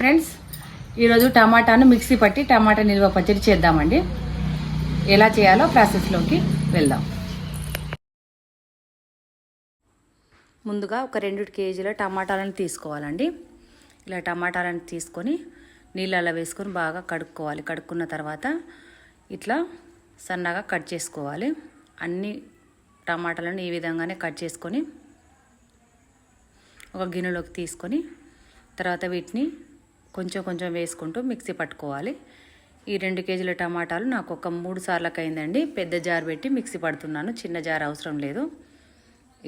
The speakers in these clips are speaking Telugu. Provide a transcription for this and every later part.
ఫ్రెండ్స్, ఈరోజు టమాటాను మిక్సీ పట్టి టమాటా నిల్వ పచ్చడి చేద్దామండి. ఎలా చేయాలో ప్రాసెస్లోకి వెళ్దాం. ముందుగా ఒక 2 కేజీల టమాటాలను తీసుకోవాలండి. ఇలా టమాటాలను తీసుకొని నీళ్ళలో వేసుకొని బాగా కడుక్కోవాలి. కడుక్కున్న తర్వాత ఇట్లా సన్నగా కట్ చేసుకోవాలి. అన్ని టమాటాలను ఈ విధంగానే కట్ చేసుకొని ఒక గిన్నెలోకి తీసుకొని తర్వాత వీటిని కొంచెం కొంచెం వేసుకుంటూ మిక్సీ పట్టుకోవాలి. ఈ 2 కేజీల టమాటాలు నాకు ఒక 3 సార్లకు అయిందండి. పెద్ద జార్ పెట్టి మిక్సీ పడుతున్నాను, చిన్న జార్ అవసరం లేదు.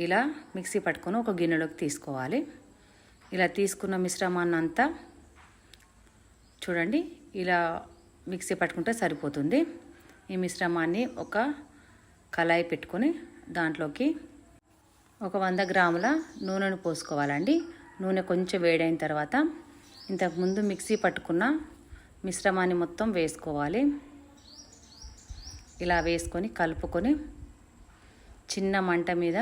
ఇలా మిక్సీ పట్టుకొని ఒక గిన్నెలోకి తీసుకోవాలి. ఇలా తీసుకున్న మిశ్రమాన్ని అంతా చూడండి ఇలా మిక్సీ పట్టుకుంటే సరిపోతుంది. ఈ మిశ్రమాన్ని ఒక కళాయి పెట్టుకొని దాంట్లోకి ఒక 100 గ్రాముల నూనెను పోసుకోవాలండి. నూనె కొంచెం వేడైన తర్వాత ఇంతకుముందు మిక్సీ పట్టుకున్న మిశ్రమాన్ని మొత్తం వేసుకోవాలి. ఇలా వేసుకొని కలుపుకొని చిన్న మంట మీద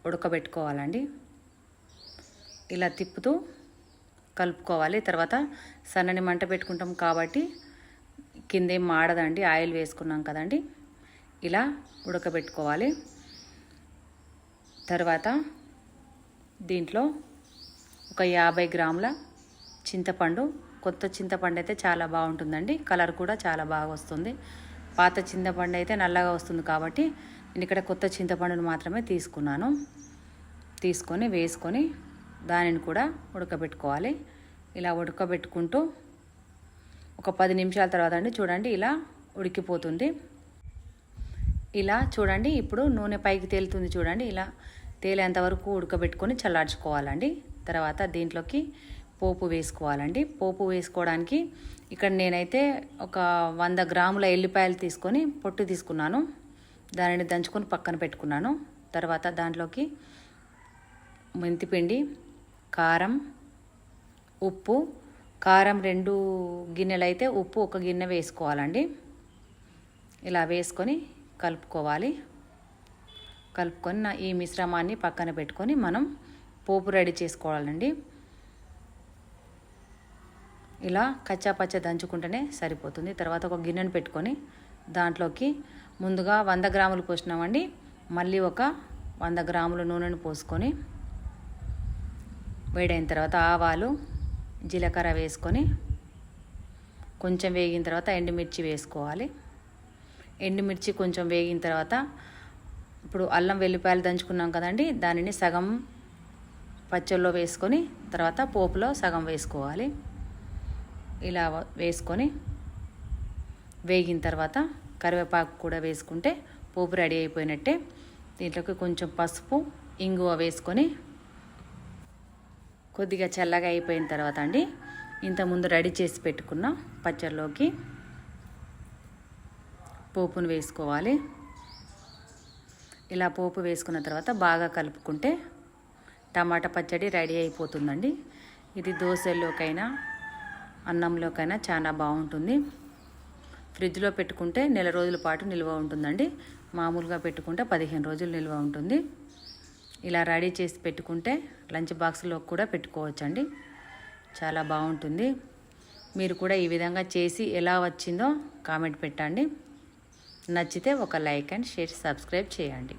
ఉడకబెట్టుకోవాలండి. ఇలా తిప్పుతూ కలుపుకోవాలి. తర్వాత సన్నని మంట పెట్టుకుంటాం కాబట్టి కిందేం మాడదండి, ఆయిల్ వేసుకున్నాం కదండి. ఇలా ఉడకబెట్టుకోవాలి. తర్వాత దీంట్లో ఒక 50 గ్రాముల చింతపండు, కొత్త చింతపండు అయితే చాలా బాగుంటుందండి, కలర్ కూడా చాలా బాగా వస్తుంది. పాత చింతపండు అయితే నల్లగా వస్తుంది కాబట్టి నేను ఇక్కడ కొత్త చింతపండును మాత్రమే తీసుకున్నాను. తీసుకొని వేసుకొని దానిని కూడా ఉడకబెట్టుకోవాలి. ఇలా ఉడకబెట్టుకుంటూ ఒక 10 నిమిషాల తర్వాత అండి చూడండి ఇలా ఉడికిపోతుంది. ఇలా చూడండి ఇప్పుడు నూనె పైకి తేలుతుంది చూడండి. ఇలా తేలేంత వరకు ఉడకబెట్టుకొని చల్లార్చుకోవాలండి. తర్వాత దీంట్లోకి పోపు వేసుకోవాలండి. పోపు వేసుకోవడానికి ఇక్కడ నేనైతే ఒక 100 గ్రాముల ఎల్లిపాయలు తీసుకొని పొట్టు తీసుకున్నాను. దానిని దంచుకొని పక్కన పెట్టుకున్నాను. తర్వాత దాంట్లోకి మెంతిపిండి, కారం, ఉప్పు. కారం 2 గిన్నెలు అయితే ఉప్పు 1 గిన్నె వేసుకోవాలండి. ఇలా వేసుకొని కలుపుకోవాలి. కలుపుకొని ఈ మిశ్రమాన్ని పక్కన పెట్టుకొని మనం పోపు రెడీ చేసుకోవాలండి. ఇలా కచ్చాపచ్చ దంచుకుంటేనే సరిపోతుంది. తర్వాత ఒక గిన్నెను పెట్టుకొని దాంట్లోకి ముందుగా 100 గ్రాములు పోసినామండి. మళ్ళీ ఒక 100 గ్రాముల నూనెను పోసుకొని వేడైన తర్వాత ఆవాలు, జీలకర్ర వేసుకొని కొంచెం వేగిన తర్వాత ఎండుమిర్చి వేసుకోవాలి. ఎండుమిర్చి కొంచెం వేగిన తర్వాత ఇప్పుడు అల్లం వెల్లిపాయలు దంచుకున్నాం కదండి, దానిని సగం పచ్చళ్ళలో వేసుకొని తర్వాత పోపులో సగం వేసుకోవాలి. ఇలా వేసుకొని వేగిన తర్వాత కరివేపాకు కూడా వేసుకుంటే పోపు రెడీ అయిపోయినట్టే. దీంట్లోకి కొంచెం పసుపు, ఇంగువ వేసుకొని కొద్దిగా చల్లగా అయిపోయిన తర్వాత అండి ఇంతకుముందు రెడీ చేసి పెట్టుకున్న పచ్చళ్ళలోకి పోపును వేసుకోవాలి. ఇలా పోపు వేసుకున్న తర్వాత బాగా కలుపుకుంటే టమాటా పచ్చడి రెడీ అయిపోతుందండి. ఇది దోశల్లోకైనా అన్నంలోకైనా చాలా బాగుంటుంది. ఫ్రిడ్జ్లో పెట్టుకుంటే 1 రోజుల పాటు నిల్వ ఉంటుందండి. మామూలుగా పెట్టుకుంటే 15 రోజులు నిల్వ ఉంటుంది. ఇలా రెడీ చేసి పెట్టుకుంటే లంచ్ బాక్స్లో కూడా పెట్టుకోవచ్చండి, చాలా బాగుంటుంది. మీరు కూడా ఈ విధంగా చేసి ఎలా వచ్చిందో కామెంట్ పెట్టండి. నచ్చితే ఒక లైక్ అండ్ షేర్, సబ్స్క్రైబ్ చేయండి.